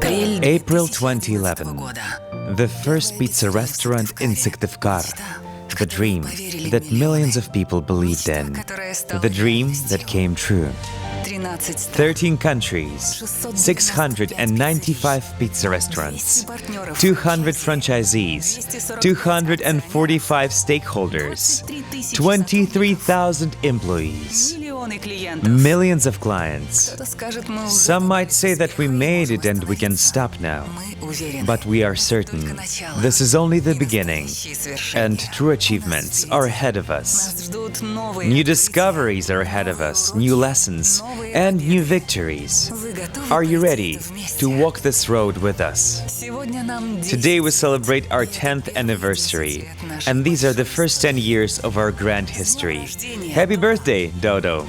April 2011. The first pizza restaurant in Syktyvkar. The dream that millions of people believed in. The dream that came true. 13 countries, 695 pizza restaurants, 200 franchisees, 245 stakeholders, 23,000 employees, millions of clients. Some might say that we made it and we can stop now. But we are certain this is only the beginning, and true achievements are ahead of us. New discoveries are ahead of us, new lessons, and new victories. Are you ready to walk this road with us? Today we celebrate our 10th anniversary, and these are the first 10 years of our grand history. Happy birthday, Dodo!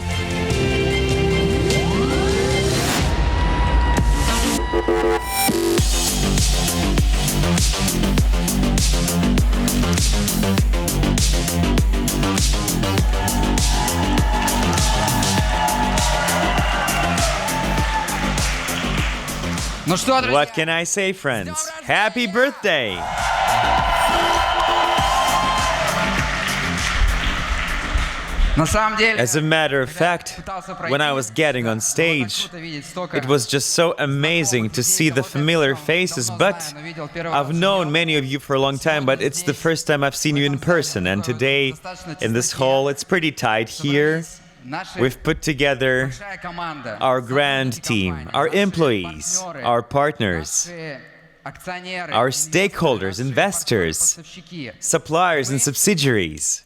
What can I say, friends? Happy birthday! As a matter of fact, when I was getting on stage, it was just so amazing to see the familiar faces, but I've known many of you for a long time, but it's the first time I've seen you in person, and today, in this hall, it's pretty tight here. We've put together our grand team, our employees, our partners, our stakeholders, investors, suppliers and subsidiaries.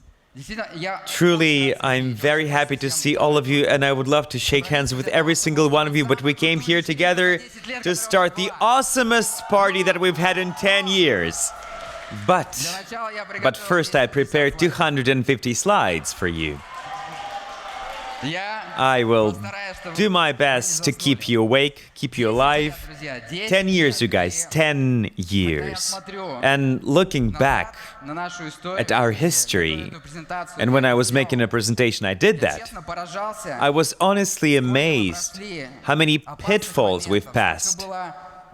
Truly, I'm very happy to see all of you, and I would love to shake hands with every single one of you, but we came here together to start the awesomest party that we've had in 10 years. But first I prepared 250 slides for you. I will do my best to keep you awake, keep you alive. 10 years, you guys, 10 years. And looking back at our history, and when I was making a presentation, I did that. I was honestly amazed how many pitfalls we've passed.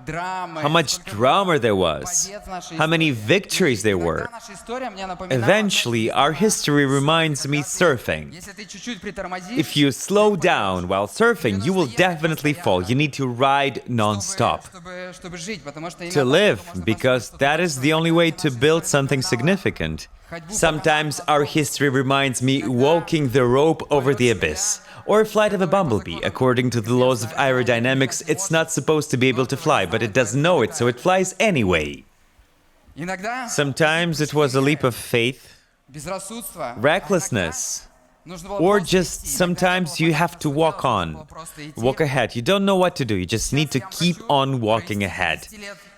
How much drama there was, how many victories there were. Eventually, our history reminds me surfing. If you slow down while surfing, you will definitely fall. You need to ride non-stop to live, because that is the only way to build something significant. Sometimes our history reminds me walking the rope over the abyss, or flight of a bumblebee. According to the laws of aerodynamics, it's not supposed to be able to fly, but it doesn't know it, so it flies anyway. Sometimes it was a leap of faith, recklessness, or just sometimes you have to walk ahead. You don't know what to do, you just need to keep on walking ahead.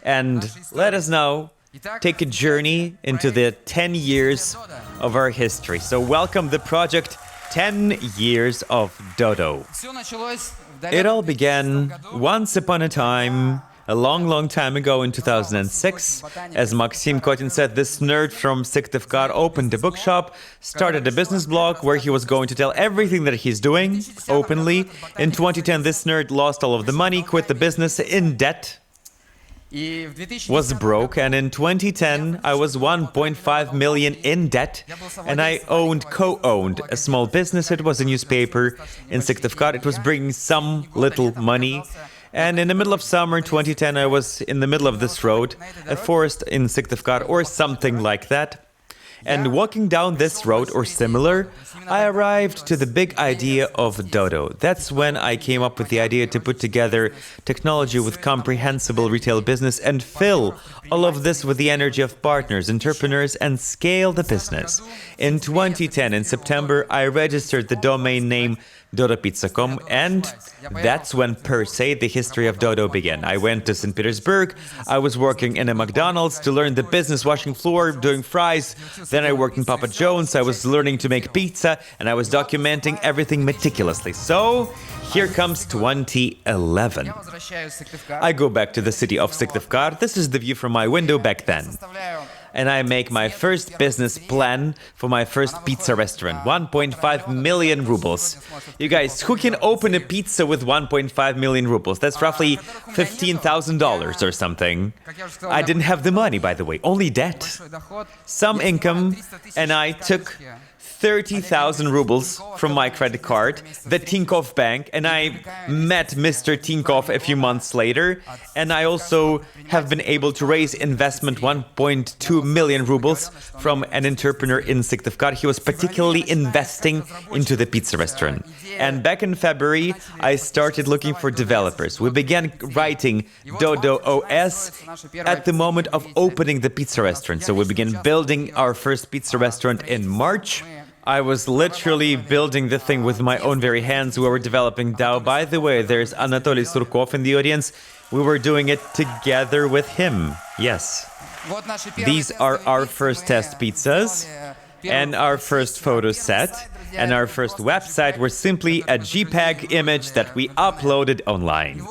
And let us now take a journey into the 10 years of our history. So welcome the project 10 years of Dodo. It all began once upon a time, a long time ago in 2006. As Maxim Kotin said, this nerd from Syktyvkar opened a bookshop, started a business blog where he was going to tell everything that he's doing openly. In 2010, this nerd lost all of the money, quit the business in debt, was broke, and in 2010 I was 1.5 million in debt, and I co-owned a small business. It was a newspaper in Syktyvkar. It was bringing some little money, and in the middle of summer 2010 I was in the middle of this road, a forest in Syktyvkar or something like that. And walking down this road or similar, I arrived to the big idea of Dodo. That's when I came up with the idea to put together technology with comprehensible retail business and fill all of this with the energy of partners, entrepreneurs, and scale the business. In 2010, in September, I registered the domain name dodopizza.com, and that's when, per se, the history of Dodo began. I went to St. Petersburg, I was working in a McDonald's to learn the business, washing floor, doing fries. Then I worked in Papa John's, I was learning to make pizza, and I was documenting everything meticulously. So, here comes 2011. I go back to the city of Syktyvkar. This is the view from my window back then. and I make my first business plan for my first pizza restaurant. 1.5 million rubles. You guys, who can open a pizza with 1.5 million rubles? That's roughly $15,000 or something. I didn't have the money, by the way, only debt. Some income, and I took 30,000 rubles from my credit card, the Tinkoff bank, and I met Mr. Tinkoff a few months later, and I also have been able to raise investment 1.2 million rubles from an entrepreneur in Syktyvkar. He was particularly investing into the pizza restaurant. And back in February, I started looking for developers. We began writing Dodo OS at the moment of opening the pizza restaurant. So we began building our first pizza restaurant in March. I was literally building the thing with my own very hands. We were developing DAO. By the way, there's Anatoly Surkov in the audience. We were doing it together with him. Yes. These are our first test pizzas and our first photo set. And our first website was simply a JPEG image that we uploaded online.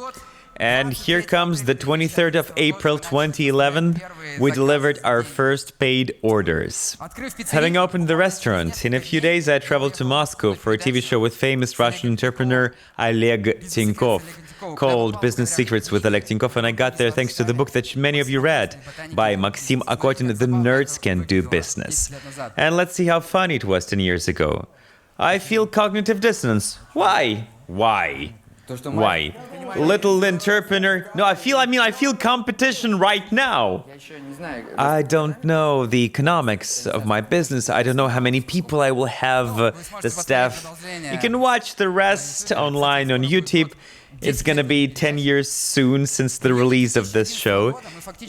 And here comes the 23rd of April 2011. We delivered our first paid orders. Having opened the restaurant, in a few days I traveled to Moscow for a TV show with famous Russian entrepreneur Oleg Tinkov called Business Secrets with Oleg Tinkov, and I got there thanks to the book that many of you read by Maxim Akotin, The Nerds Can Do Business. And let's see how funny it was 10 years ago. I feel cognitive dissonance. Why? Why? Little entrepreneur. No, I feel competition right now. I don't know the economics of my business. I don't know how many people I will have, the staff. You can watch the rest online on YouTube. It's going to be 10 years soon since the release of this show.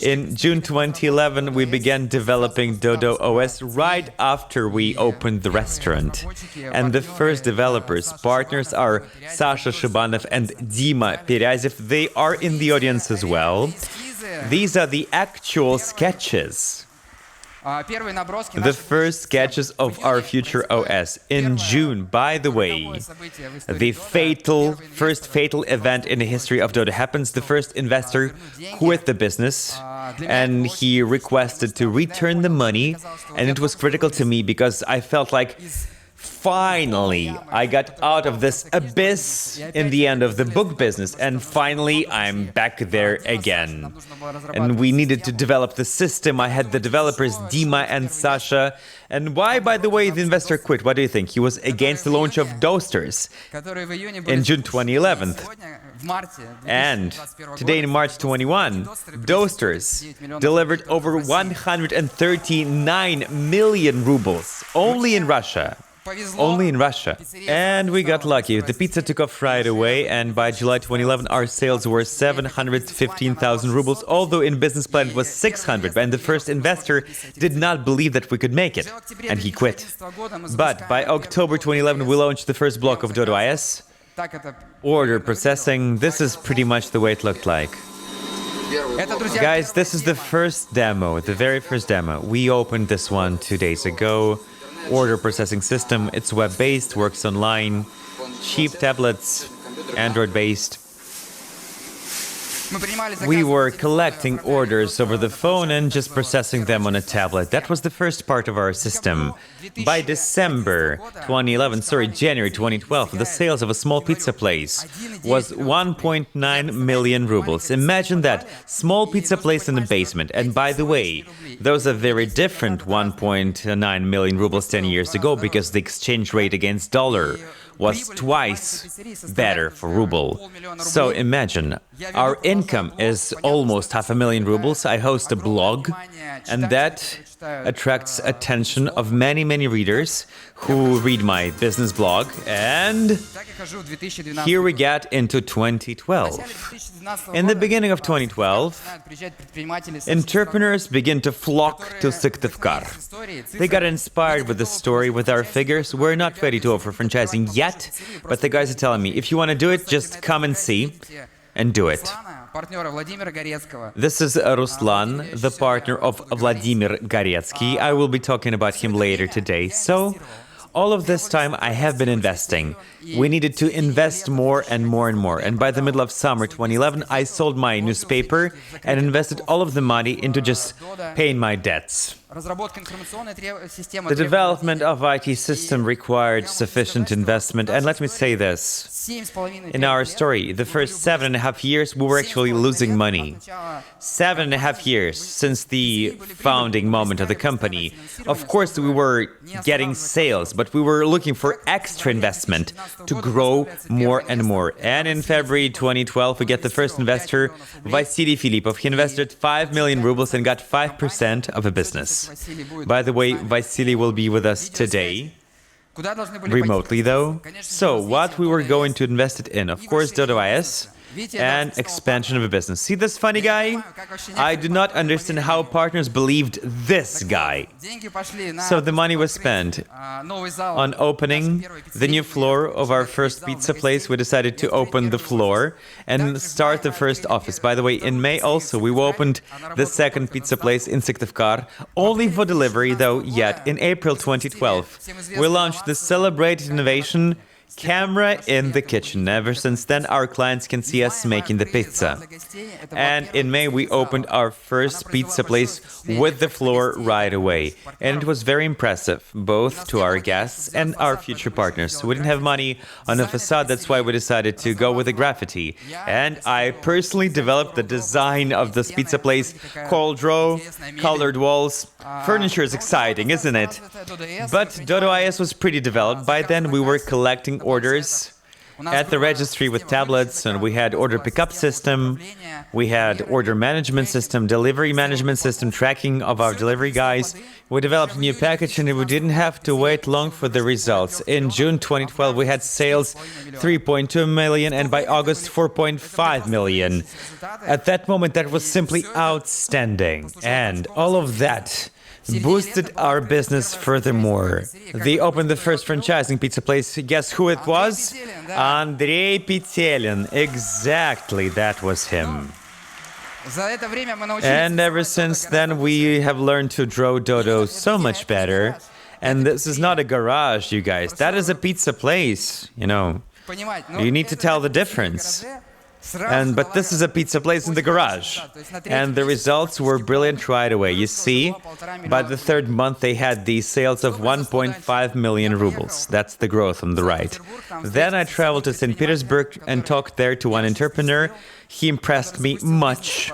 In June 2011, we began developing Dodo OS right after we opened the restaurant. And the first developers, partners are Sasha Shubanov and Dima Peryazev. They are in the audience as well. These are the actual sketches. The first sketches of our future OS in June. By the way, the first fatal event in the history of Dodo happens. The first investor quit the business and he requested to return the money, and it was critical to me because I felt like finally I got out of this abyss in the end of the book business, and finally I'm back there again. And we needed to develop the system. I had the developers Dima and Sasha. And why, by the way, the investor quit? What do you think? He was against the launch of Dosters in June 2011. And today in March 21, Dosters delivered over 139 million rubles only in Russia. Only in Russia. And we got lucky. The pizza took off right away, and by July 2011, our sales were 715,000 rubles, although in business plan it was 600, and the first investor did not believe that we could make it, and he quit. But by October 2011, we launched the first block of Dodo IS. Order processing. This is pretty much the way it looked like. Guys, this is the first demo, the very first demo. We opened this one 2 days ago. Order processing system. It's web-based, works online, cheap tablets, Android-based. We were collecting orders over the phone and just processing them on a tablet. That was the first part of our system. By January 2012, the sales of a small pizza place was 1.9 million rubles. Imagine that, small pizza place in the basement. And by the way, those are very different 1.9 million rubles 10 years ago, because the exchange rate against dollar was twice better for ruble. So imagine, our income is almost 500,000 rubles. I host a blog, and that attracts attention of many readers who read my business blog. And here we get into 2012. In the beginning of 2012, entrepreneurs begin to flock to Syktyvkar. They got inspired with the story, with our figures. We're not ready to offer franchising yet, but the guys are telling me, if you want to do it, just come and see and do it. This is Ruslan, the partner of Vladimir Goretsky. I will be talking about him later today. So, all of this time I have been investing. We needed to invest more and more and more. And by the middle of summer 2011, I sold my newspaper and invested all of the money into just paying my debts. The development of IT system required sufficient investment, and let me say this. In our story, the first 7.5 years, we were actually losing money. 7.5 years since the founding moment of the company. Of course, we were getting sales, but we were looking for extra investment to grow more and more. And in February 2012, we get the first investor, Vasily Filipov. He invested 5 million rubles and got 5% of a business. By the way, Vasily will be with us today. Remotely, though. So, what we were going to invest it in? Of course, Dodo IS and expansion of a business. See this funny guy? I do not understand how partners believed this guy. So the money was spent on opening the new floor of our first pizza place. We decided to open the floor and start the first office. By the way, in May also, we opened the second pizza place in Syktyvkar, only for delivery, though, yet in April 2012. We launched the celebrated innovation camera in the kitchen. Ever since then, our clients can see us making the pizza. And in May, we opened our first pizza place with the floor right away. And it was very impressive, both to our guests and our future partners. We didn't have money on the facade, that's why we decided to go with the graffiti. And I personally developed the design of this pizza place, cauldron, colored walls. Furniture is exciting, isn't it? But Dodo IS was pretty developed. By then, we were collecting orders at the registry with tablets, and we had order pickup system, we had order management system, delivery management system, tracking of our delivery guys. We developed a new package, and we didn't have to wait long for the results. In June 2012, we had sales 3.2 million, and by August, 4.5 million. At that moment, that was simply outstanding, and all of that boosted our business furthermore. They opened the first franchising pizza place. Guess who it was? Andrei Petelin. Exactly, that was him. And ever since then, we have learned to draw Dodo so much better. And this is not a garage, you guys. That is a pizza place, you know. You need to tell the difference. But this is a pizza place in the garage. And the results were brilliant right away. You see, by the third month, they had these sales of 1.5 million rubles. That's the growth on the right. Then I traveled to St. Petersburg and talked there to one entrepreneur. He impressed me much.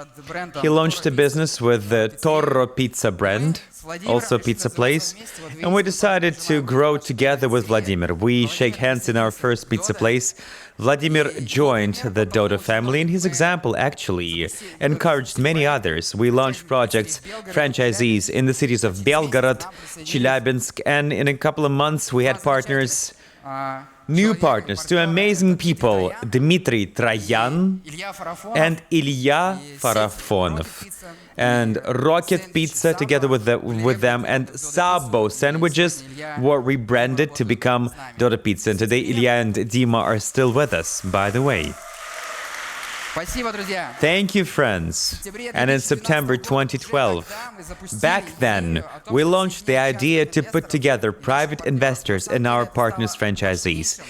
He launched a business with the Toro Pizza brand, also pizza place, and we decided to grow together with Vladimir. We shake hands in our first pizza place. Vladimir joined the Dodo family, and his example actually encouraged many others. We launched projects, franchisees in the cities of Belgorod, Chelyabinsk, and in a couple of months we had partners, new partners, two amazing people, Dmitry Troyan and Ilya Farafonov. And Rocket Pizza together with them, and Sabo sandwiches were rebranded to become Dodo Pizza. And today Ilya and Dima are still with us, by the way. Thank you, friends. And in September 2012, back then, we launched the idea to put together private investors and our partners' franchisees.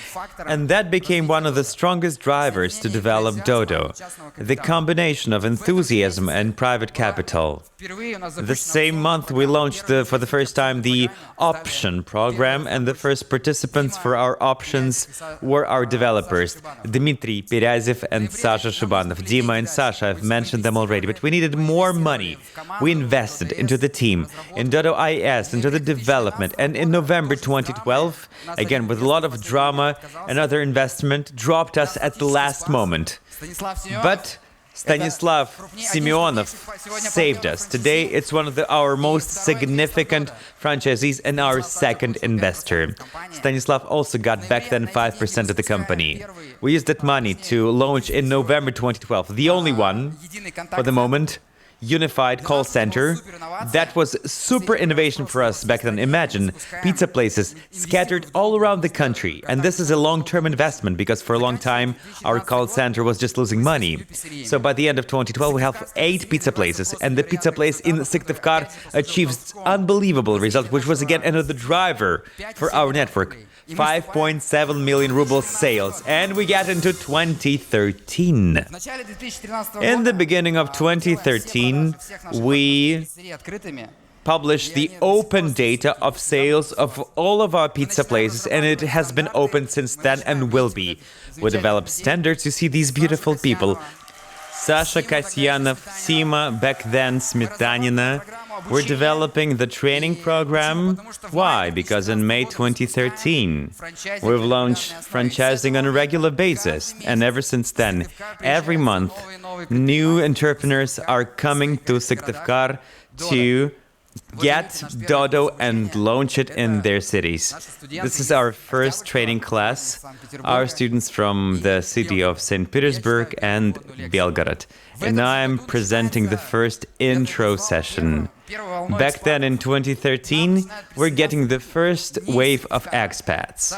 And that became one of the strongest drivers to develop Dodo, the combination of enthusiasm and private capital. The same month, we launched for the first time the option program, and the first participants for our options were our developers, Dmitry Peryazev and Sasha Shubanov. Dima and Sasha, I've mentioned them already, but we needed more money. We invested into the team, in Dodo IS, into the development, and in November 2012, again with a lot of drama, another investment dropped us at the last moment. But Stanislav Simeonov saved us. Today, it's one of our most significant franchisees and our second investor. Stanislav also got back then 5% of the company. We used that money to launch in November 2012, the only one, for the moment, unified call center. That was super innovation for us back then. Imagine pizza places scattered all around the country. And this is a long-term investment because for a long time, our call center was just losing money. So by the end of 2012, we have 8 pizza places. And the pizza place in Syktyvkar achieved unbelievable result, which was again another driver for our network. 5.7 million rubles sales, and we get into 2013. In the beginning of 2013, we publish the open data of sales of all of our pizza places, and it has been open since then and will be. We develop standards. You see these beautiful people. Sasha Kasyanov, Sima, back then Smetanina. We're developing the training program. Why? Because in May 2013, we've launched franchising on a regular basis. And ever since then, every month, new entrepreneurs are coming to Syktyvkar to get Dodo and launch it in their cities. This is our first training class. Our students from the city of St. Petersburg and Belgorod. And now I'm presenting the first intro session. Back then in 2013, we're getting the first wave of expats.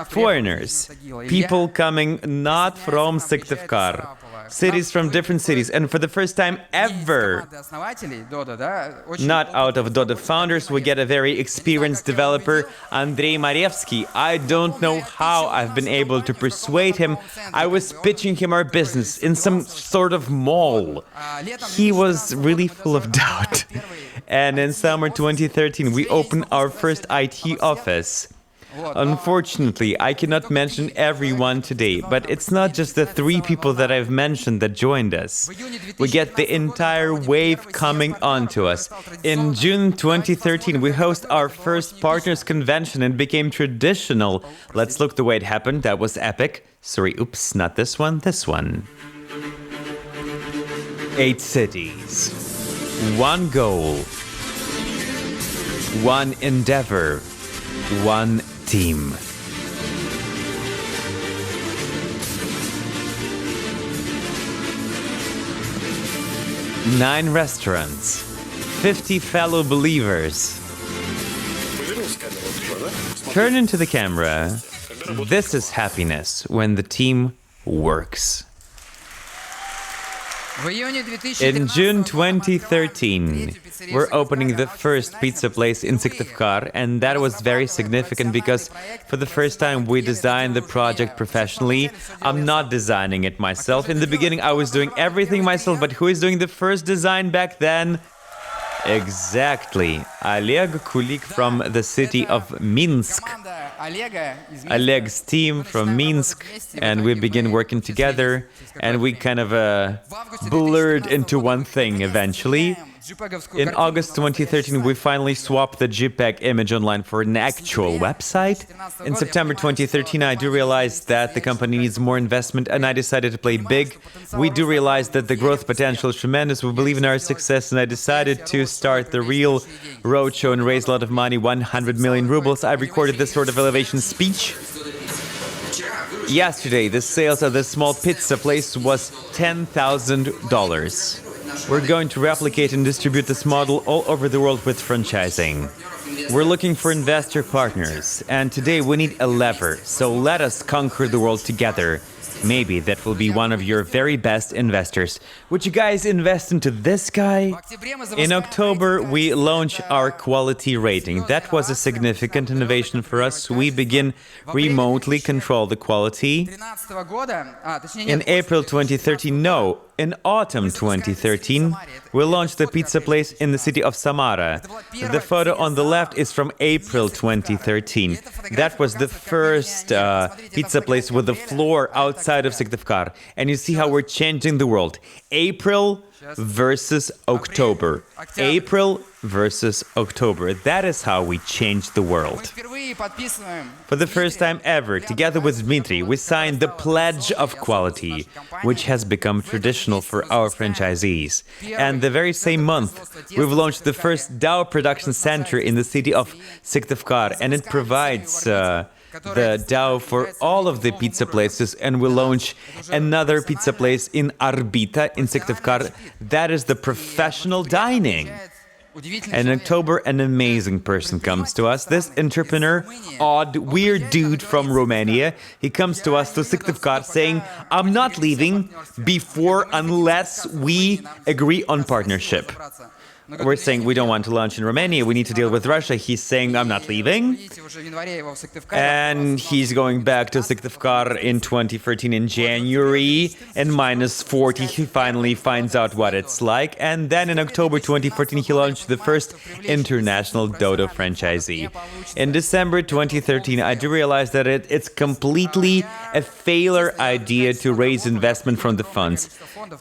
Foreigners, people coming not from Syktyvkar, cities from different cities, and for the first time ever, not out of Dodo founders, we get a very experienced developer, Andrei Marevsky. I don't know how I've been able to persuade him. I was pitching him our business in some sort of mall. He was really full of doubt. And in summer 2013, we opened our first IT office. Unfortunately, I cannot mention everyone today, but it's not just the 3 people that I've mentioned that joined us. We get the entire wave coming onto us. In June 2013, we host our first partners convention and became traditional. Let's look the way it happened. That was epic. Sorry, oops, not this one, this one. 8 cities. 1 goal. 1 endeavor. 1 team. 9 restaurants. 50 fellow believers. Turn into the camera. This is happiness when the team works. In June 2013, we're opening the first pizza place in Syktyvkar, and that was very significant because for the first time we designed the project professionally. I'm not designing it myself. In the beginning, I was doing everything myself, but who is doing the first design back then? Exactly. Oleg Kulik from the city of Minsk. Oleg's team from Minsk, and we begin working together, and we kind of blurred into one thing eventually. In August 2013, we finally swapped the JPEG image online for an actual website. In September 2013, I do realize that the company needs more investment, and I decided to play big. We do realize that the growth potential is tremendous. We believe in our success, and I decided to start the real roadshow and raise a lot of money, 100 million rubles. I recorded this sort of elevation speech. Yesterday, the sales of this small pizza place was $10,000. We're going to replicate and distribute this model all over the world with franchising. We're looking for investor partners, and today we need a lever, so let us conquer the world together. Maybe that will be one of your very best investors. Would you guys invest into this guy? In October, we launch our quality rating. That was a significant innovation for us. We begin remotely control the quality. In April 2013, in autumn 2013, we launched the pizza place in the city of Samara. The photo on the left is from April 2013. That was the first pizza place with a floor outside of Syktyvkar. And you see how we're changing the world. April versus October. April versus October. That is how we change the world. For the first time ever, together with Dmitry, we signed the Pledge of Quality, which has become traditional for our franchisees. And the very same month, we've launched the first DAO production center in the city of Syktyvkar, and it provides the DAO for all of the pizza places, and we launch another pizza place in Arbita in Syktyvkar. That is the professional dining. And in October, an amazing person comes to us. This entrepreneur, odd, weird dude from Romania. He comes to us to Syktyvkar saying, I'm not leaving before unless we agree on partnership. We're saying we don't want to launch in Romania, we need to deal with Russia. He's saying, I'm not leaving. And he's going back to Syktyvkar in 2013 in January, and -40, he finally finds out what it's like. And then in October 2014, he launched the first international Dodo franchisee. In December 2013, I do realize that it's completely a failure idea to raise investment from the funds.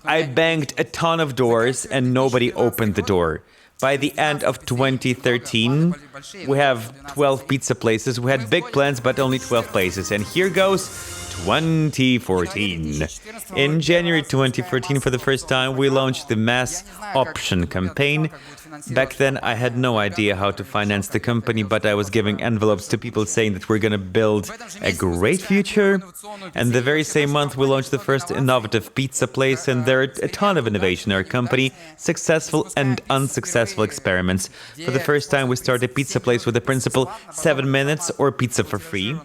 I banged a ton of doors and nobody opened the door. By the end of 2013, we have 12 pizza places. We had big plans, but only 12 places. And here goes 2014. In January 2014, for the first time, we launched the mass option campaign. Back then, I had no idea how to finance the company, but I was giving envelopes to people saying that we're going to build a great future. And the very same month, we launched the first innovative pizza place, and there are a ton of innovation in our company, successful and unsuccessful experiments. For the first time, we started a pizza place with the principle 7 minutes or pizza for free.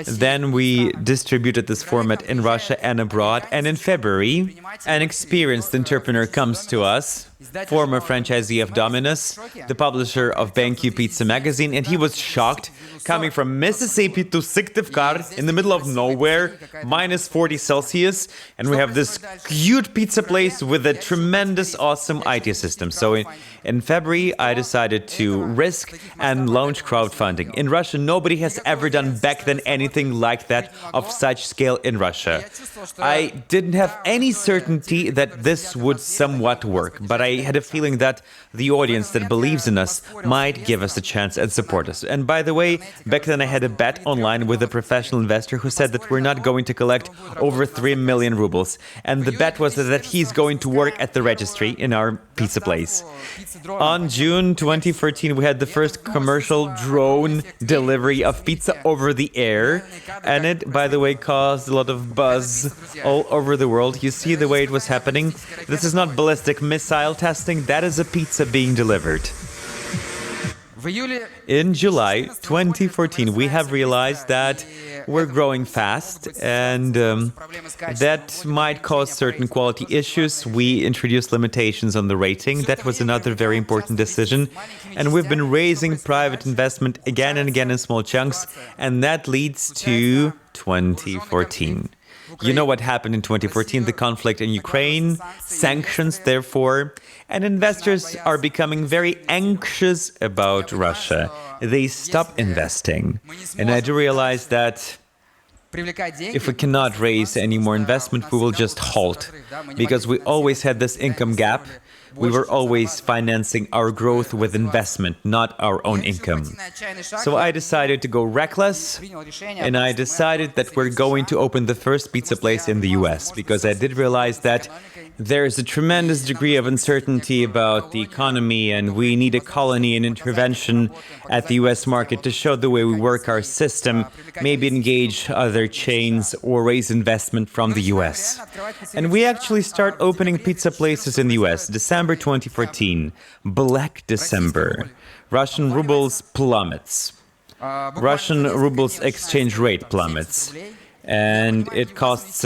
Then we distributed this format in Russia and abroad. And in February, an experienced entrepreneur comes to us, former franchisee of Domino's, the publisher of BenQ Pizza magazine, and he was shocked, coming from Mississippi to Syktyvkar in the middle of nowhere, -40 Celsius, and we have this huge pizza place with a tremendous, awesome IT system. So in February, I decided to risk and launch crowdfunding. In Russia, nobody has ever done back then anything like that of such scale in Russia. I didn't have any certainty that this would somewhat work, but I had a feeling that the audience that believes in us might give us a chance and support us. And by the way, back then I had a bet online with a professional investor who said that we're not going to collect over 3 million rubles. And the bet was that he's going to work at the registry in our pizza place. On June 2014, we had the first commercial drone delivery of pizza over the air. And it, by the way, caused a lot of buzz all over the world. You see the way it was happening? This is not ballistic missile testing, that is a pizza being delivered. In July 2014, we have realized that we're growing fast, and that might cause certain quality issues. We introduced limitations on the rating. That was another very important decision. And we've been raising private investment again and again in small chunks, and that leads to 2014. You know what happened in 2014, the conflict in Ukraine, sanctions, therefore, and investors are becoming very anxious about Russia. They stop investing. And I do realize that if we cannot raise any more investment, we will just halt, because we always had this income gap. We were always financing our growth with investment, not our own income. So I decided to go reckless, and I decided that we're going to open the first pizza place in the US, because I did realize that there's a tremendous degree of uncertainty about the economy, and we need a colony and intervention at the US market to show the way we work our system, maybe engage other chains or raise investment from the US. And we actually start opening pizza places in the US, December 2014, Black December. Russian rubles plummets. Russian rubles exchange rate plummets. And it costs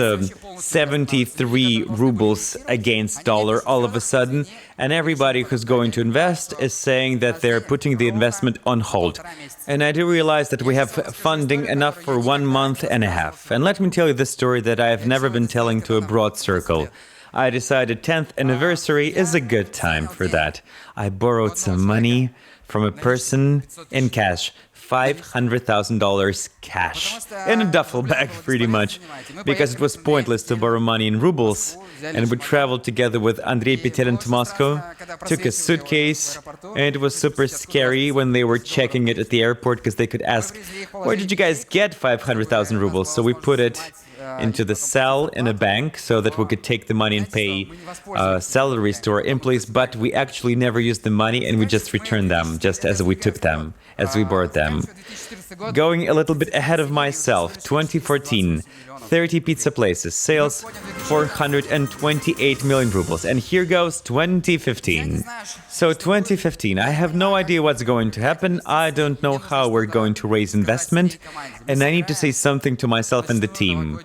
73 rubles against dollar all of a sudden, and everybody who's going to invest is saying that they're putting the investment on hold. And I do realize that we have funding enough for 1 month and a half. And let me tell you this story that I have never been telling to a broad circle. I decided 10th anniversary is a good time for that. I borrowed some money from a person in cash. $500,000 cash in a duffel bag, pretty much, because it was pointless to borrow money in rubles. And we traveled together with Andrei Peterin to Moscow, took a suitcase, and it was super scary when they were checking it at the airport, because they could ask, where did you guys get 500,000 rubles? So we put it into the cell in a bank so that we could take the money and pay salaries to our employees, but we actually never used the money, and we just returned them, just as we took them, as we borrowed them. Going a little bit ahead of myself, 2014, 30 pizza places, sales 428 million rubles. And here goes 2015. So 2015, I have no idea what's going to happen. I don't know how we're going to raise investment. And I need to say something to myself and the team.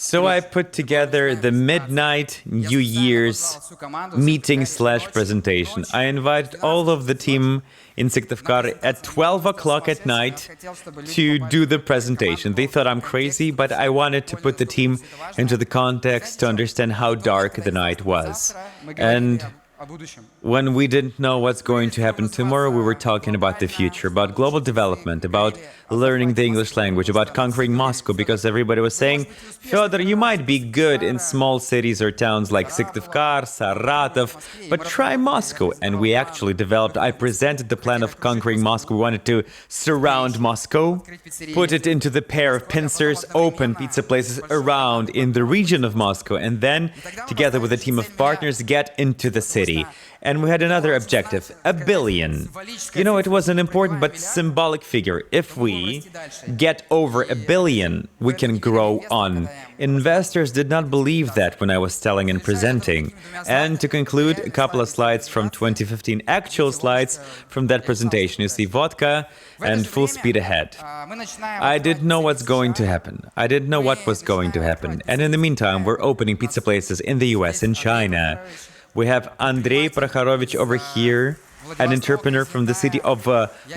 So I put together the midnight New Year's meeting/presentation. I invited all of the team in Syktyvkar at 12 o'clock at night to do the presentation. They thought I'm crazy, but I wanted to put the team into the context to understand how dark the night was. And when we didn't know what's going to happen tomorrow, we were talking about the future, about global development, about learning the English language, about conquering Moscow, because everybody was saying, Fyodor, you might be good in small cities or towns like Syktyvkar, Saratov, but try Moscow. And we actually I presented the plan of conquering Moscow. We wanted to surround Moscow, put it into the pair of pincers, open pizza places around in the region of Moscow, and then, together with a team of partners, get into the city. And we had another objective, 1 billion. You know, it was an important but symbolic figure. If we get over 1 billion, we can grow on. Investors did not believe that when I was telling and presenting. And to conclude, a couple of slides from 2015, actual slides from that presentation. You see vodka and full speed ahead. I didn't know what's going to happen. I didn't know what was going to happen. And in the meantime, we're opening pizza places in the US, in China. We have Andrei Prokhorovich over here, an entrepreneur from the city of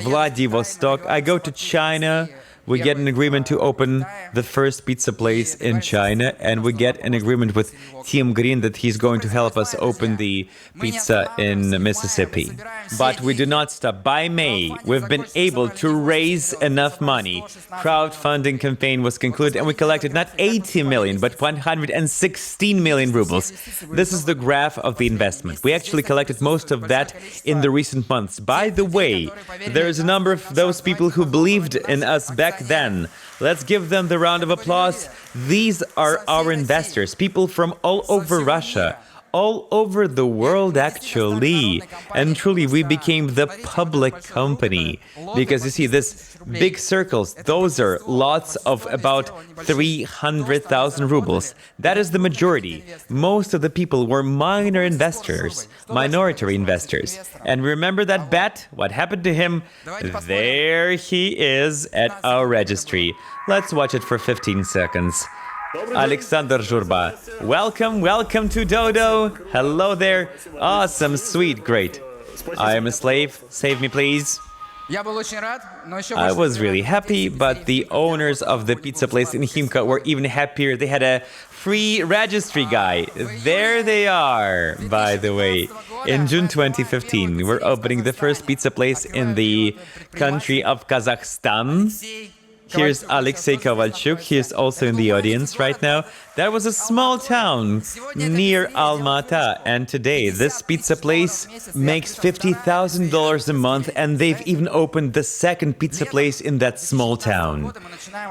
Vladivostok. I go to China. We get an agreement to open the first pizza place in China, and we get an agreement with Team Green that he's going to help us open the pizza in Mississippi. But we do not stop. By May, we've been able to raise enough money. Crowdfunding campaign was concluded, and we collected not 80 million, but 116 million rubles. This is the graph of the investment. We actually collected most of that in the recent months. By the way, there's a number of those people who believed in us back then. Let's give them the round of applause. These are our investors, people from all over Russia, all over the world actually. And truly, we became the public company. Because you see, this big circles, those are lots of about 300,000 rubles. That is the majority. Most of the people were minor investors, minority investors. And remember that bet? What happened to him? There he is at our registry. Let's watch it for 15 seconds. Alexander Zhurba. Welcome to Dodo. Hello there. Awesome, sweet, great. I am a slave. Save me, please. I was really happy, but the owners of the pizza place in Khimka were even happier. They had a free registry guy. There they are, by the way. In June 2015, we're opening the first pizza place in the country of Kazakhstan. Here's Alexei Kovalchuk. He is also in the audience right now. That was a small town near Almaty, and today this pizza place makes $50,000 a month, and they've even opened the second pizza place in that small town.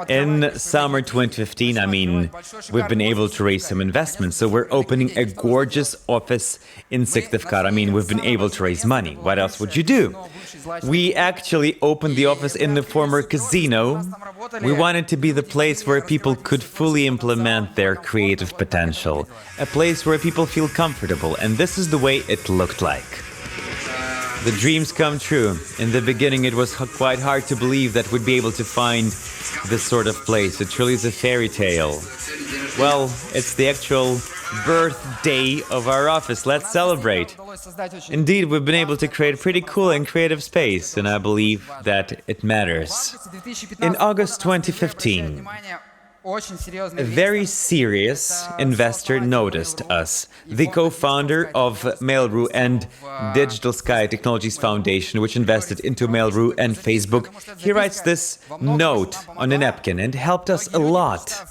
In summer 2015, we've been able to raise some investment, so we're opening a gorgeous office in Syktyvkar. We've been able to raise money. What else would you do? We actually opened the office in the former casino. We wanted to be the place where people could fully implement their creative potential, a place where people feel comfortable, and this is the way it looked like. The dreams come true. In the beginning, it was quite hard to believe that we'd be able to find this sort of place. It truly is a fairy tale. Well, it's the actual birthday of our office. Let's celebrate. Indeed, we've been able to create a pretty cool and creative space, and I believe that it matters. In August 2015, a very serious investor noticed us, the co-founder of Mail.ru and Digital Sky Technologies Foundation, which invested into Mail.ru and Facebook. He writes this note on a napkin and helped us a lot.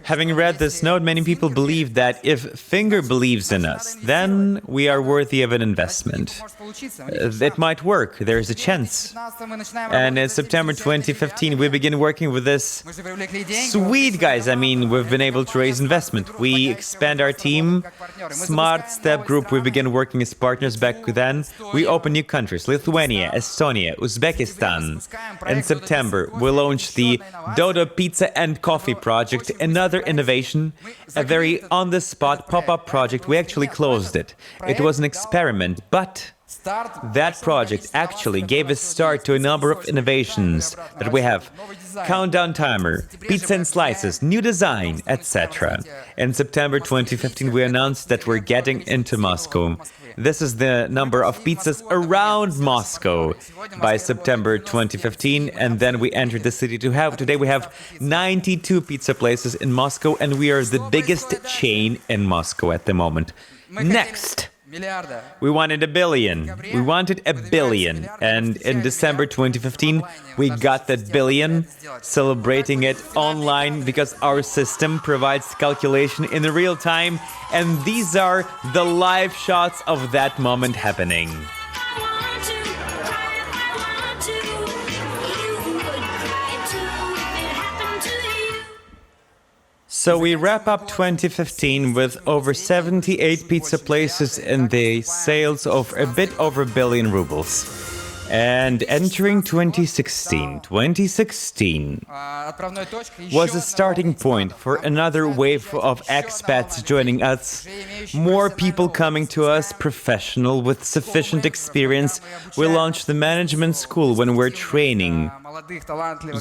Having read this note, many people believe that if Finger believes in us, then we are worthy of an investment. It might work, there is a chance. And in September 2015, we begin working with this sweet guys. We've been able to raise investment. We expand our team. Smart Step Group, we begin working as partners back then. We open new countries, Lithuania, Estonia, Uzbekistan. In September, we launched the Dodo Pizza and Coffee project, another innovation, a very on-the-spot pop-up project. We actually closed it. It was an experiment, but That project actually gave a start to a number of innovations that we have. Countdown timer, pizza and slices, new design, etc. In September 2015, we announced that we're getting into Moscow. This is the number of pizzas around Moscow by September 2015, and then we entered the city to have. Today we have 92 pizza places in Moscow, and we are the biggest chain in Moscow at the moment. Next! We wanted 1 billion. We wanted 1 billion. And in December 2015, we got that 1 billion, celebrating it online because our system provides calculation in real time. And these are the live shots of that moment happening. So we wrap up 2015 with over 78 pizza places and the sales of a bit over 1 billion rubles. And entering 2016 was a starting point for another wave of expats joining us. More people coming to us, professional with sufficient experience. We launched the management school when we're training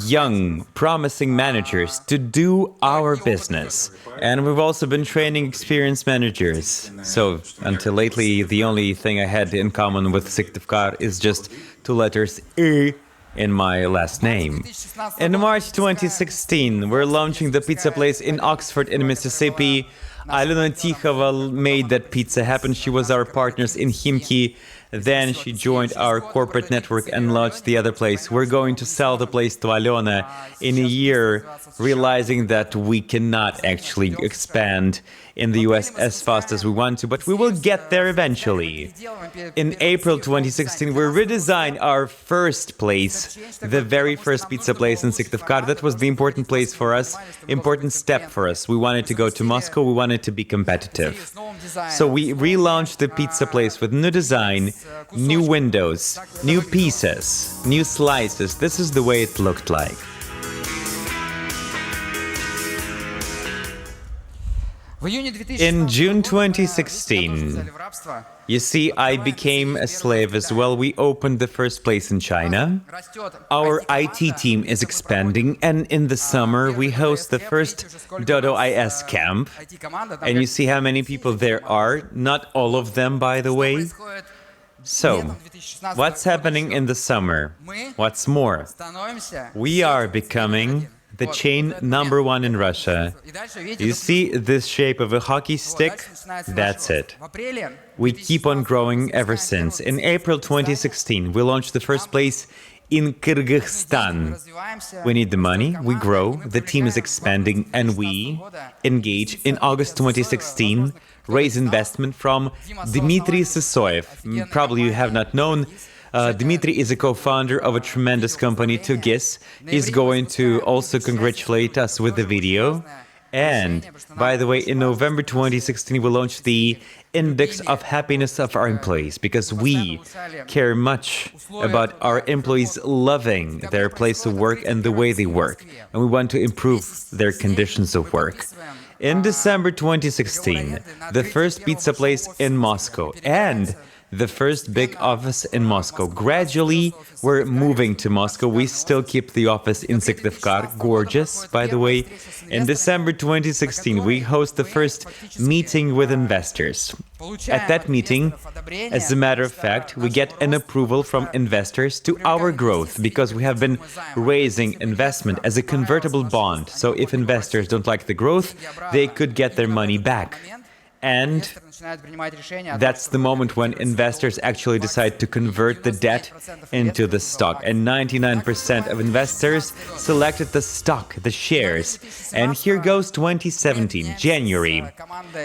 young, promising managers to do our business. And we've also been training experienced managers. So until lately, the only thing I had in common with Syktyvkar is just 2 letters E in my last name. In March 2016, we're launching the pizza place in Oxford in Mississippi. Alena Tikhova made that pizza happen. She was our partners in Khimki. Then she joined our corporate network and launched the other place. We're going to sell the place to Alena in a year, realizing that we cannot actually expand in the US as fast as we want to, but we will get there eventually. In April 2016, we redesigned our first place, the very first pizza place in Syktyvkar. That was the important place for us, important step for us. We wanted to go to Moscow, we wanted to be competitive. So we relaunched the pizza place with new design, new windows, new pieces, new slices. This is the way it looked like. In June 2016, you see, I became a slave as well. We opened the first place in China. Our IT team is expanding, and in the summer, we host the first Dodo IS camp. And you see how many people there are. Not all of them, by the way. So, what's happening in the summer? What's more? We are becoming the chain #1 in Russia. You see this shape of a hockey stick? That's it. We keep on growing ever since. In April 2016, we launched the first place in Kyrgyzstan. We need the money, we grow, the team is expanding, and we engage in August 2016, raise investment from Dmitry Sysoev. Probably you have not known. Dmitry is a co-founder of a tremendous company, Tugis. He's going to also congratulate us with the video. And, by the way, in November 2016, we launched the Index of Happiness of our employees, because we care much about our employees loving their place of work and the way they work. And we want to improve their conditions of work. In December 2016, the first pizza place in Moscow and the first big office in Moscow. Gradually, we're moving to Moscow. We still keep the office in Syktyvkar, gorgeous, by the way. In December 2016, we host the first meeting with investors. At that meeting, as a matter of fact, we get an approval from investors to our growth, because we have been raising investment as a convertible bond. So if investors don't like the growth, they could get their money back. And that's the moment when investors actually decide to convert the debt into the stock. And 99% of investors selected the stock, the shares. And here goes 2017, January.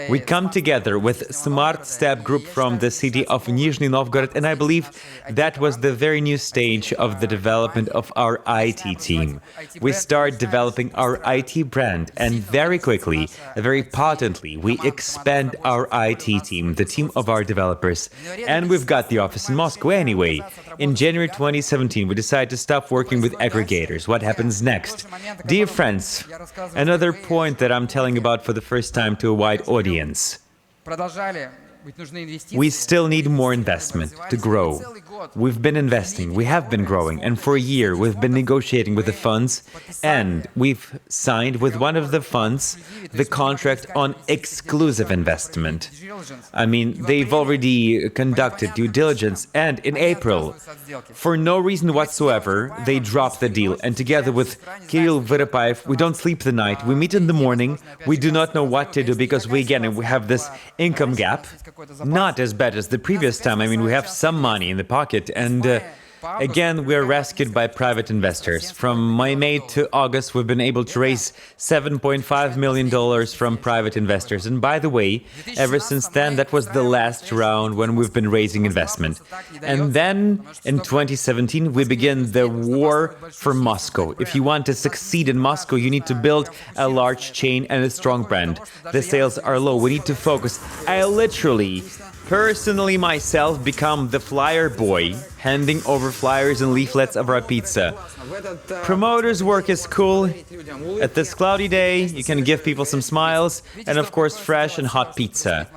We come together with Smart Step Group from the city of Nizhny Novgorod, and I believe that was the very new stage of the development of our IT team. We start developing our IT brand, and very quickly, very potently, we expand our IT team, the team of our developers, and we've got the office in Moscow anyway. In January 2017, we decided to stop working with aggregators. What happens next? Dear friends, another point that I'm telling about for the first time to a wide audience. we still need more investment to grow. We've been investing, we have been growing, and for a year we've been negotiating with the funds, and we've signed with one of the funds the contract on exclusive investment. I mean, they've already conducted due diligence, and in April, for no reason whatsoever, they dropped the deal. And together with Kirill Vyropayev, we don't sleep the night, we meet in the morning, we do not know what to do because we have this income gap, not as bad as the previous time. I mean, we have some money in the pocket, and again, we are rescued by private investors. From May to August, we've been able to raise $7.5 million from private investors. And by the way, ever since then, that was the last round when we've been raising investment. And then in 2017, we begin the war for Moscow. If you want to succeed in Moscow, you need to build a large chain and a strong brand. The sales are low. We need to focus. I literally, personally myself, become the flyer boy, handing over flyers and leaflets of our pizza. Promoters' work is cool. At this cloudy day, you can give people some smiles and, of course, fresh and hot pizza.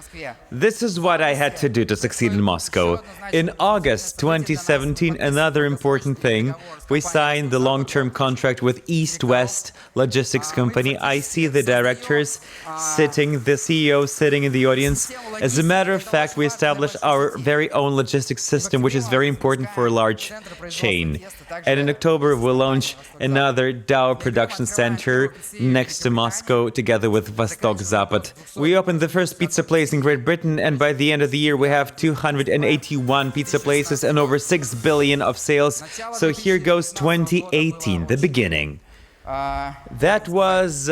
This is what I had to do to succeed in Moscow. In August 2017, another important thing, we signed the long-term contract with East-West Logistics Company. I see the directors sitting, the CEO sitting in the audience. As a matter of fact, we established our very own logistics system, which is very important for a large chain. And in October, we'll launch another Dodo production center next to Moscow, together with Vostok Zapad. We opened the first pizza place in Great Britain, and by the end of the year, we have 281 pizza places and over 6 billion of sales. So here goes 2018, the beginning. That was,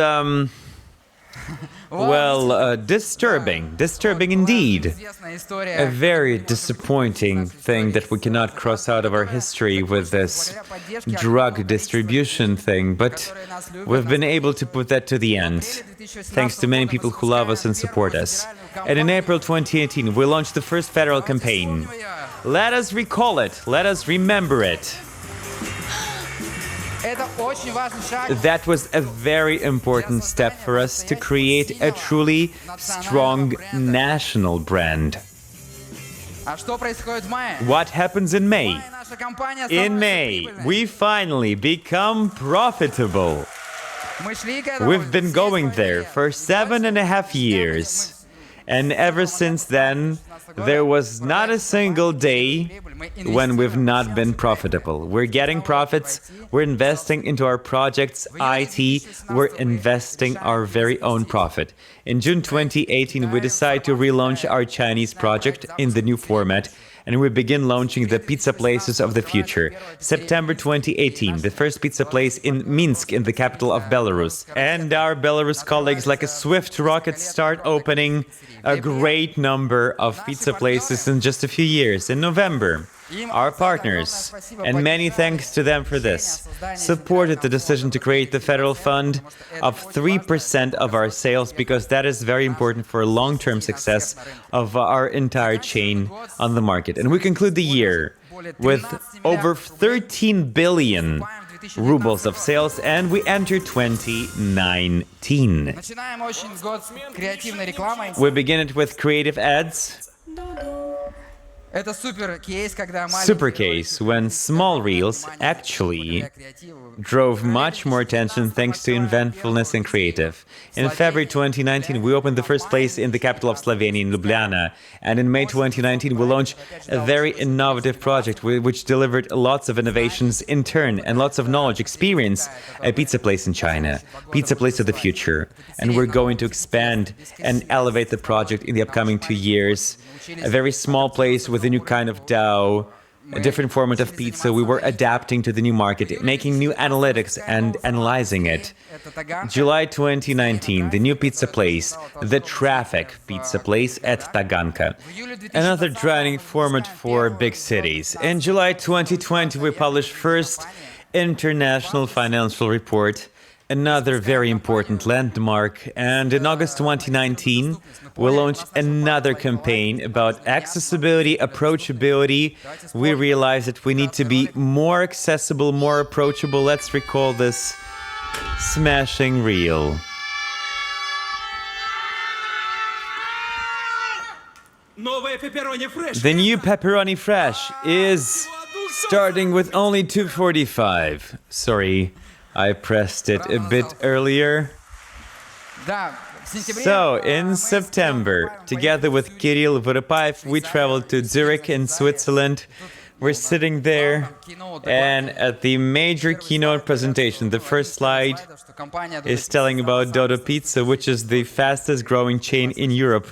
disturbing indeed. A very disappointing thing that we cannot cross out of our history with this drug distribution thing, but we've been able to put that to the end, thanks to many people who love us and support us. And in April 2018, we launched the first federal campaign. Let us recall it, let us remember it. That was a very important step for us to create a truly strong national brand. What happens in May? In May, we finally become profitable. We've been going there for 7.5 years. And ever since then, there was not a single day when we've not been profitable. We're getting profits, we're investing into our projects, IT, we're investing our very own profit. In June 2018, we decided to relaunch our Chinese project in the new format, and we begin launching the pizza places of the future. September 2018, the first pizza place in Minsk, in the capital of Belarus. And our Belarus colleagues, like a swift rocket, start opening a great number of pizza places in just a few years. In November, our partners, and many thanks to them for this, supported the decision to create the federal fund of 3% of our sales, because that is very important for long-term success of our entire chain on the market. And we conclude the year with over 13 billion rubles of sales, and we enter 2019. We begin it with creative ads. Super case, when small reels actually drove much more attention thanks to inventfulness and creative. In February 2019, we opened the first place in the capital of Slovenia, in Ljubljana. And in May 2019, we launched a very innovative project which delivered lots of innovations in turn and lots of knowledge, experience, a pizza place in China, pizza place of the future. And we're going to expand and elevate the project in the upcoming 2 years. A very small place with a new kind of dough, a different format of pizza. We were adapting to the new market, making new analytics and analyzing it. July 2019, the new pizza place, the traffic pizza place at Taganka. Another driving format for big cities. In July 2020, we published first international financial report, another very important landmark. And in August 2019, we launched another campaign about accessibility, approachability. We realized that we need to be more accessible, more approachable. Let's recall this smashing reel. The new pepperoni fresh is starting with only $2.45. Sorry, I pressed it a bit earlier. So, in September, together with Kirill Voropаев, we traveled to Zurich in Switzerland. We're sitting there, and at the major keynote presentation, the first slide is telling about Dodo Pizza, which is the fastest growing chain in Europe.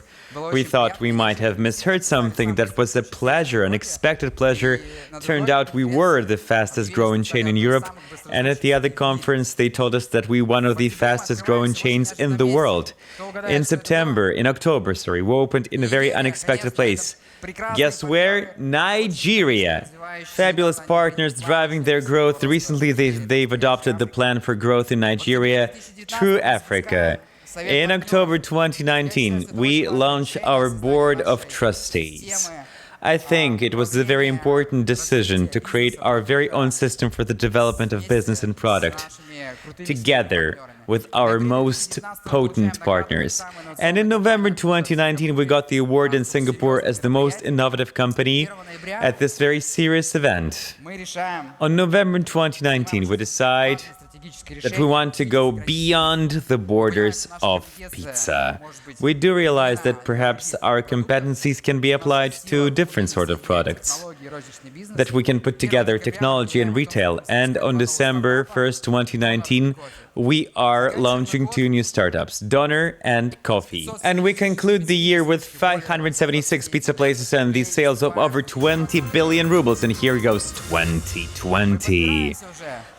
We thought we might have misheard something. That was a pleasure, an expected pleasure. Turned out we were the fastest growing chain in Europe. And at the other conference, they told us that we were one of the fastest growing chains in the world. In October, we opened in a very unexpected place. Guess where? Nigeria. Fabulous partners driving their growth. Recently, they've adopted the plan for growth in Nigeria, True Africa. In October 2019, we launched our board of trustees. I think it was a very important decision to create our very own system for the development of business and product, together with our most potent partners. And in November 2019, we got the award in Singapore as the most innovative company at this very serious event. On November 2019, we decide that we want to go beyond the borders of pizza. We do realize that perhaps our competencies can be applied to different sort of products, that we can put together technology and retail. And on December 1st, 2019, we are launching 2 new startups, Doner and Coffee. And we conclude the year with 576 pizza places and the sales of over 20 billion rubles. And here goes 2020.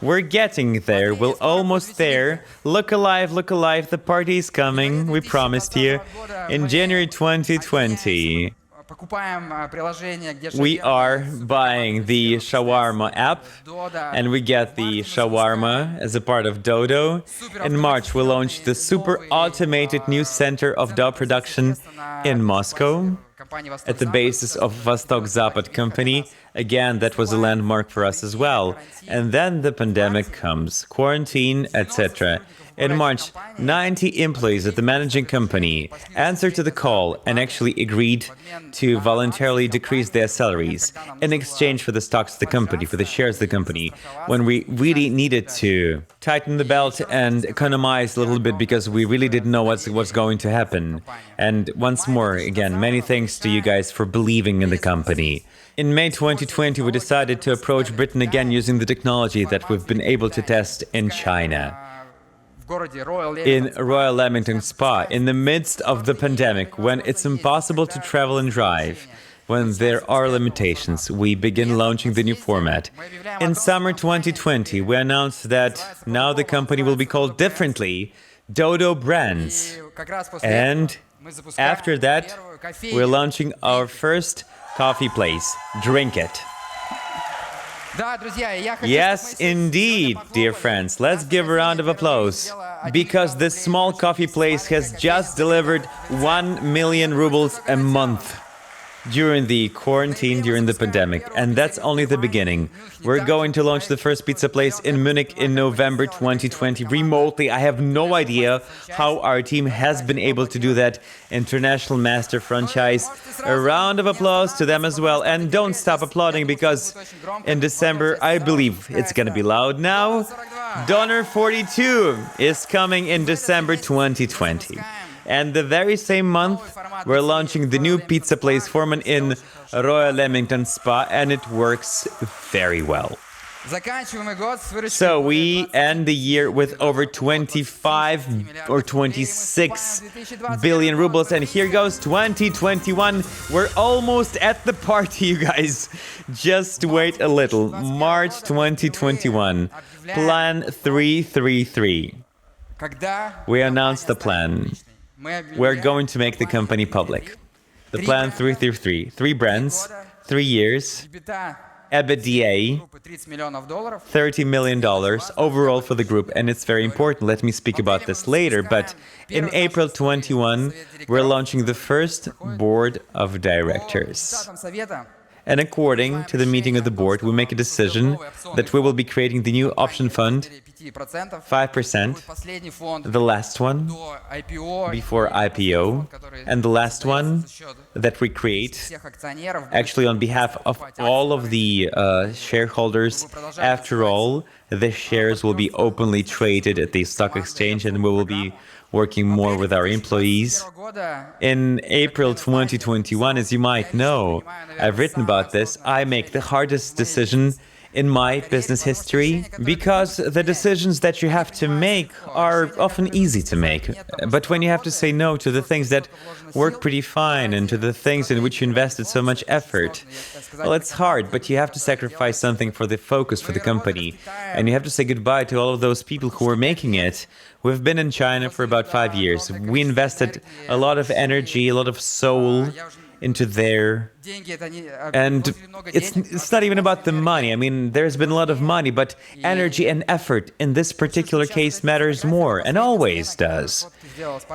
We're getting there. We're almost there. Look alive, the party is coming. We promised you. In January 2020, we are buying the shawarma app, and we get the shawarma as a part of Dodo. In March, we launched the super automated new center of dough production in Moscow, at the basis of Vostok-Zapad company. Again, that was a landmark for us as well. And then the pandemic comes, quarantine, etc. In March, 90 employees at the managing company answered to the call and actually agreed to voluntarily decrease their salaries in exchange for the stocks of the company, for the shares of the company, when we really needed to tighten the belt and economize a little bit because we really didn't know what's going to happen. And once more, again, many thanks to you guys for believing in the company. In May 2020, we decided to approach Britain again using the technology that we've been able to test in China. In Royal Leamington Spa, in the midst of the pandemic, when it's impossible to travel and drive, when there are limitations, we begin launching the new format. In summer 2020, we announced that now the company will be called differently, Dodo Brands. And after that, we're launching our first coffee place, Drink It. Yes, indeed, dear friends. Let's give a round of applause, because this small coffee place has just delivered 1 million rubles a month during the quarantine, during the pandemic. And that's only the beginning. We're going to launch the first pizza place in Munich in November 2020, remotely. I have no idea how our team has been able to do that. International master franchise. A round of applause to them as well. And don't stop applauding, because in December, I believe it's going to be loud now. Doner 42 is coming in December 2020. And the very same month, we're launching the new pizza place format in Royal Leamington Spa, and it works very well. So we end the year with over 25 or 26 billion rubles, and here goes 2021. We're almost at the party, you guys. Just wait a little. March 2021. Plan 333. We announced the plan. We're going to make the company public. The plan 333. 3 brands, 3 years, EBITDA, $30 million overall for the group. And it's very important. Let me speak about this later. But in April 21, we're launching the first board of directors. And according to the meeting of the board, we make a decision that we will be creating the new option fund, 5%, the last one before IPO, And the last one that we create, actually on behalf of all of the shareholders, after all, the shares will be openly traded at the stock exchange, and we will be working more with our employees. In April 2021, as you might know, I've written about this, I make the hardest decision in my business history, because the decisions that you have to make are often easy to make. But when you have to say no to the things that work pretty fine and to the things in which you invested so much effort, well, it's hard, but you have to sacrifice something for the focus for the company. And you have to say goodbye to all of those people who were making it. We've been in China for about 5 years. We invested a lot of energy, a lot of soul into there. And it's not even about the money. I mean, there's been a lot of money, but energy and effort in this particular case matters more, and always does.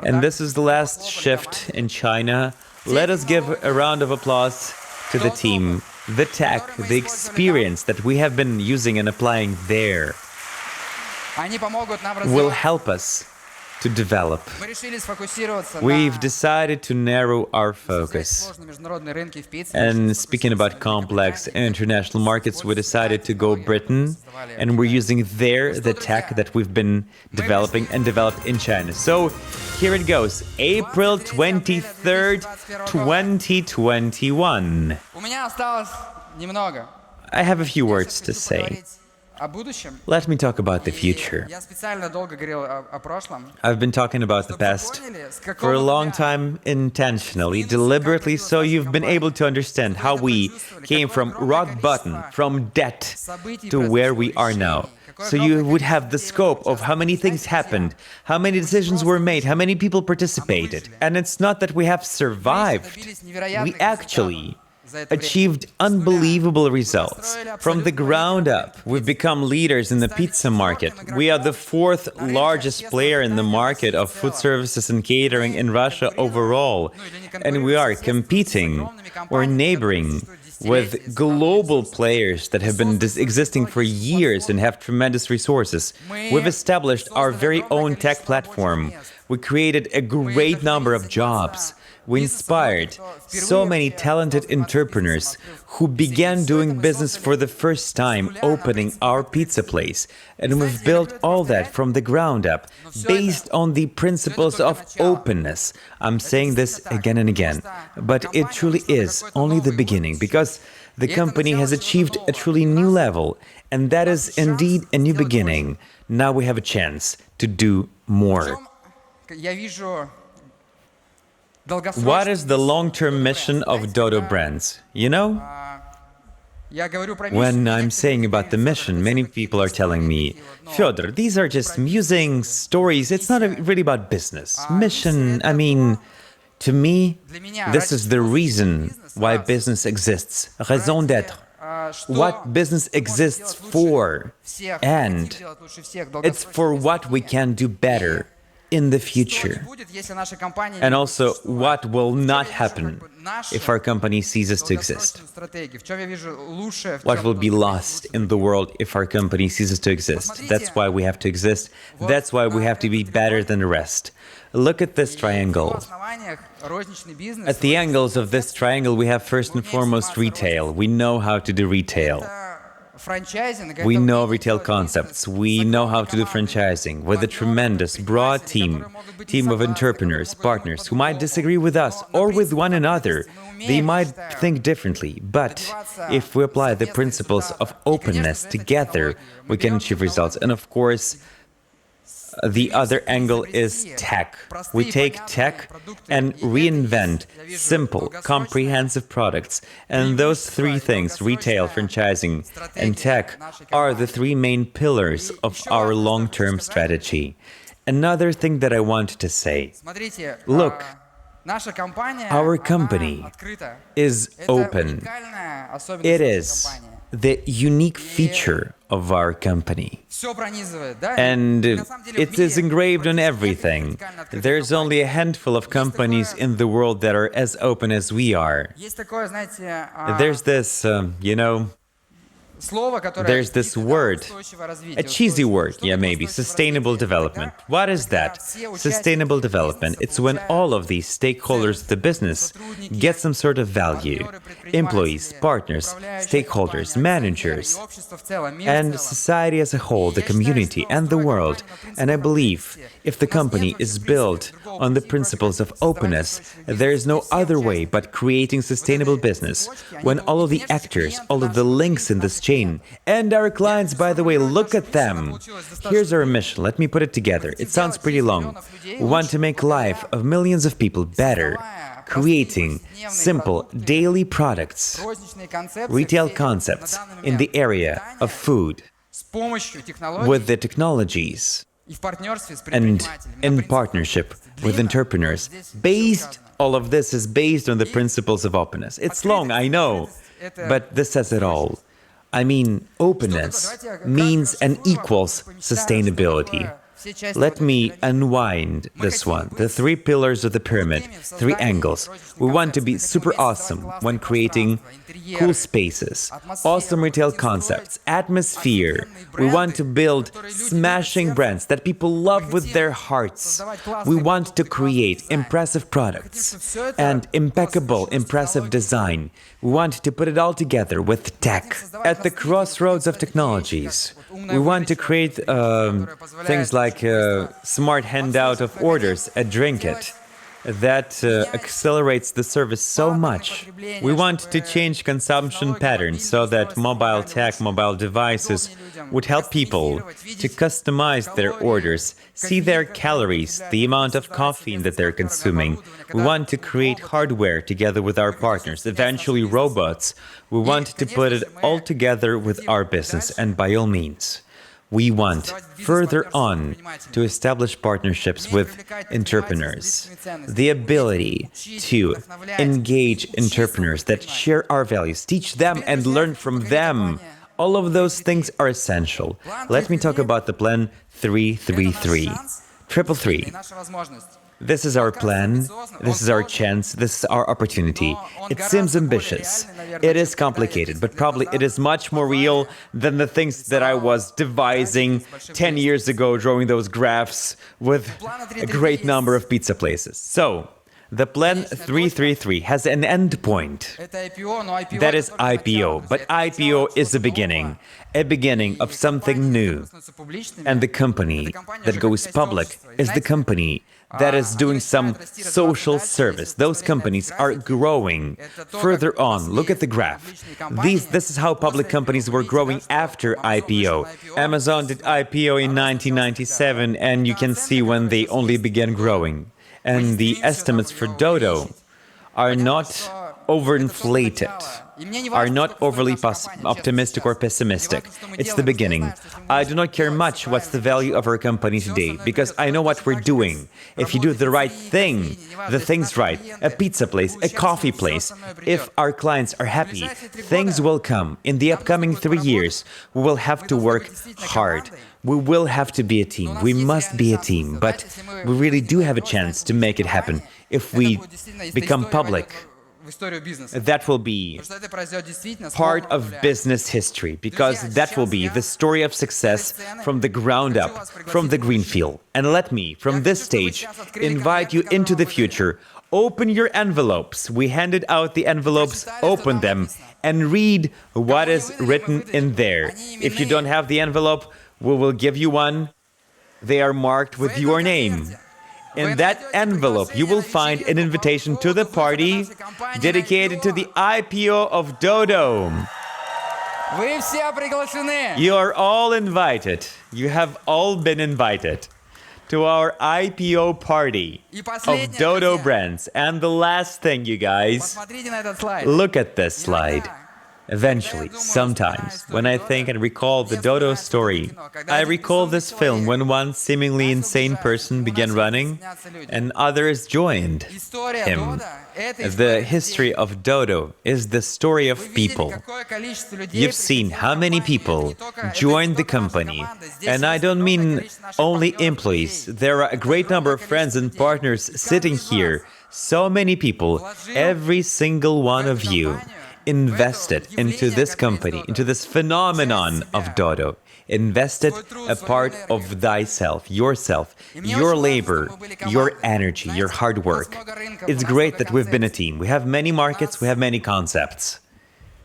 And this is the last shift in China. Let us give a round of applause to the team, the tech, the experience that we have been using and applying there will help us to develop. We've decided to narrow our focus. And speaking about complex international markets, we decided to go Britain, and we're using there the tech that we've been developing and developed in China. So here it goes, April 23rd, 2021. I have a few words to say. Let me talk about the future. I've been talking about the past for a long time, intentionally, deliberately, so you've been able to understand how we came from rock bottom, from debt, to where we are now. So you would have the scope of how many things happened, how many decisions were made, how many people participated. And it's not that we have survived. We actually achieved unbelievable results. From the ground up, we've become leaders in the pizza market. We are the fourth largest player in the market of food services and catering in Russia overall. And we are competing or neighboring with global players that have been existing for years and have tremendous resources. We've established our very own tech platform. We created a great number of jobs. We inspired so many talented entrepreneurs who began doing business for the first time, opening our pizza place. And we've built all that from the ground up, based on the principles of openness. I'm saying this again and again, but it truly is only the beginning, because the company has achieved a truly new level, and that is indeed a new beginning. Now we have a chance to do more. What is the long-term mission of Dodo brands? You know, when I'm saying about the mission, many people are telling me, Fyodor, these are just musings, stories, it's not really about business. Mission, I mean, to me, this is the reason why business exists. Raison d'être. What business exists for, and it's for what we can do better in the future. And also, what will not happen if our company ceases to exist? What will be lost in the world if our company ceases to exist? That's why we have to exist. That's why we have to be better than the rest. Look at this triangle. At the angles of this triangle, we have first and foremost retail. We know how to do retail. We know retail concepts. We know how to do franchising with a tremendous, broad team of entrepreneurs, partners who might disagree with us or with one another. They might think differently, but if we apply the principles of openness together, we can achieve results. And of course, the other angle is tech. We take tech and reinvent simple, comprehensive products. And those three things, retail, franchising, and tech, are the three main pillars of our long-term strategy. Another thing that I wanted to say, look, our company is open. It is the unique feature of our company. And it is engraved on everything. There's only a handful of companies in the world that are as open as we are. There's this, There's this word, a cheesy word, yeah, maybe, sustainable development. What is that? Sustainable development, it's when all of these stakeholders of the business get some sort of value. Employees, partners, stakeholders, managers, and society as a whole, the community and the world. And I believe if the company is built on the principles of openness, there is no other way but creating sustainable business. When all of the actors, all of the links in this chain, and our clients, by the way, look at them. Here's our mission. Let me put it together. It sounds pretty long. We want to make life of millions of people better, creating simple daily products, retail concepts in the area of food, with the technologies, and in partnership with entrepreneurs. All of this is based on the principles of openness. It's long, I know, but this says it all. I mean, openness means and equals sustainability. Let me unwind this one. The three pillars of the pyramid, three angles. We want to be super awesome when creating cool spaces, awesome retail concepts, atmosphere. We want to build smashing brands that people love with their hearts. We want to create impressive products and impeccable, impressive design. We want to put it all together with tech. At the crossroads of technologies, we want to create things like smart handout of orders at Drinkit that accelerates the service so much. We want to change consumption patterns so that mobile tech, mobile devices would help people to customize their orders, see their calories, the amount of caffeine that they're consuming. We want to create hardware together with our partners, eventually robots. We want to put it all together with our business, and by all means, we want further on to establish partnerships with entrepreneurs. The ability to engage entrepreneurs that share our values, teach them and learn from them. All of those things are essential. Let me talk about the plan 333. 333. This is our plan, this is our chance, this is our opportunity. It seems ambitious, it is complicated, but probably it is much more real than the things that I was devising 10 years ago, drawing those graphs with a great number of pizza places. So, the plan 333 has an end point. That is IPO, but IPO is a beginning of something new. And the company that goes public is the company that is doing some social service. Those companies are growing. Further on, look at the graph. This is how public companies were growing after IPO. Amazon did IPO in 1997, and you can see when they only began growing. And the estimates for Dodo are not overinflated, are not overly optimistic or pessimistic. It's the beginning. I do not care much what's the value of our company today, because I know what we're doing. If you do the right thing, the things right, a pizza place, a coffee place, if our clients are happy, things will come. In the upcoming 3 years, we will have to work hard. We will have to be a team. We must be a team, but we really do have a chance to make it happen. If we become public, that will be part of business history, because that will be the story of success from the ground up, from the greenfield. And let me, from this stage, invite you into the future. Open your envelopes. We handed out the envelopes, open them, and read what is written in there. If you don't have the envelope, we will give you one. They are marked with your name. In that envelope, you will find an invitation to the party dedicated to the IPO of Dodo. You are all invited. You have all been invited to our IPO party of Dodo brands. And the last thing, you guys, look at this slide. Eventually, sometimes, when I think and recall the Dodo story, I recall this film when one seemingly insane person began running and others joined him. The history of Dodo is the story of people. You've seen how many people joined the company, and I don't mean only employees. There are a great number of friends and partners sitting here. So many people, every single one of you, invested into this company, into this phenomenon of Dodo. Invested a part of thyself, yourself, your labor, your energy, your hard work. It's great that we've been a team. We have many markets, we have many concepts.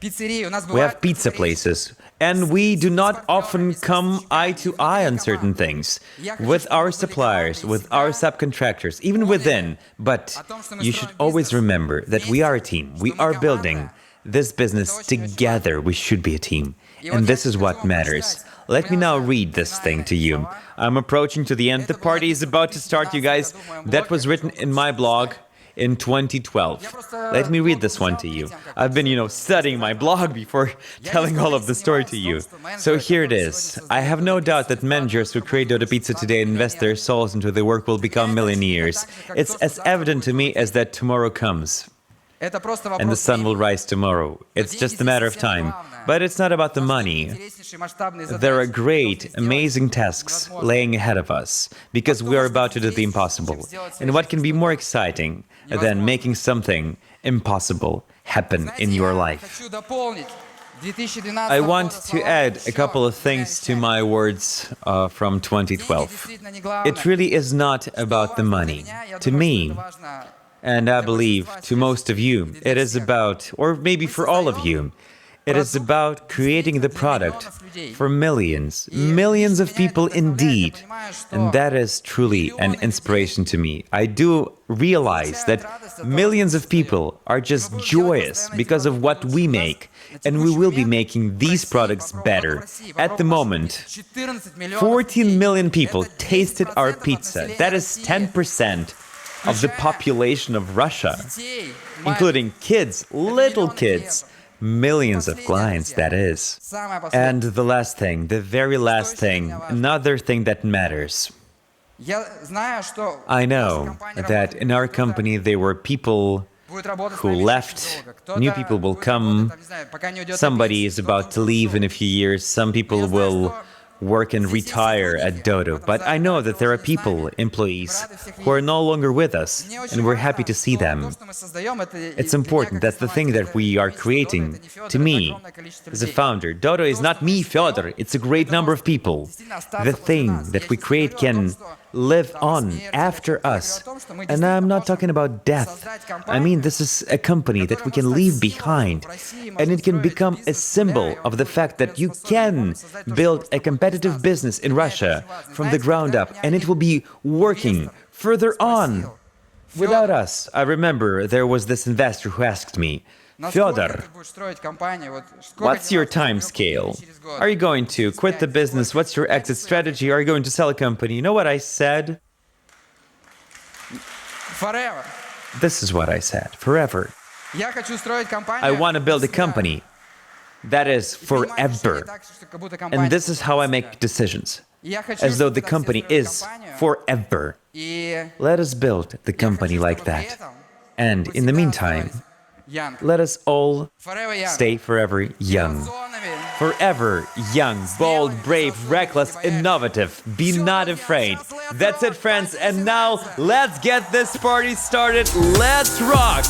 We have pizza places, and we do not often come eye to eye on certain things with our suppliers, with our subcontractors, even within. But you should always remember that we are a team. We are building this business together. We should be a team. And this is what matters. Let me now read this thing to you. I'm approaching to the end. The party is about to start, you guys. That was written in my blog in 2012. Let me read this one to you. I've been, studying my blog before telling all of the story to you. So here it is. I have no doubt that managers who create Dodo Pizza today and invest their souls into their work will become millionaires. It's as evident to me as that tomorrow comes. And the sun will rise tomorrow. It's just a matter of time. But it's not about the money. There are great, amazing tasks laying ahead of us, because we are about to do the impossible. And what can be more exciting than making something impossible happen in your life? I want to add a couple of things to my words from 2012. It really is not about the money. To me, and I believe to most of you, it is about, or maybe for all of you, it is about creating the product for millions, millions of people indeed. And that is truly an inspiration to me. I do realize that millions of people are just joyous because of what we make. And we will be making these products better. At the moment, 14 million people tasted our pizza. That is 10% of the population of Russia, including kids, little kids. Millions of clients, that is. And the last thing, the very last thing, another thing that matters. I know that in our company there were people who left, new people will come, somebody is about to leave in a few years, some people will work and retire at Dodo. But I know that there are people, employees, who are no longer with us, and we're happy to see them. It's important that the thing that we are creating, to me, as a founder, Dodo is not me, Fyodor, it's a great number of people. The thing that we create can live on after us. And I'm not talking about death. I mean, this is a company that we can leave behind, and it can become a symbol of the fact that you can build a competitive business in Russia from the ground up, and it will be working further on without us. I remember there was this investor who asked me, Fyodor, what's your time scale? Are you going to quit the business? What's your exit strategy? Are you going to sell a company? You know what I said? Forever. This is what I said. Forever. I want to build a company that is forever. And this is how I make decisions. As though the company is forever. Let us build the company like that. And in the meantime, let us all stay forever young. Forever young, bold, brave, reckless, innovative. Be not afraid. That's it, friends. And now, let's get this party started. Let's rock!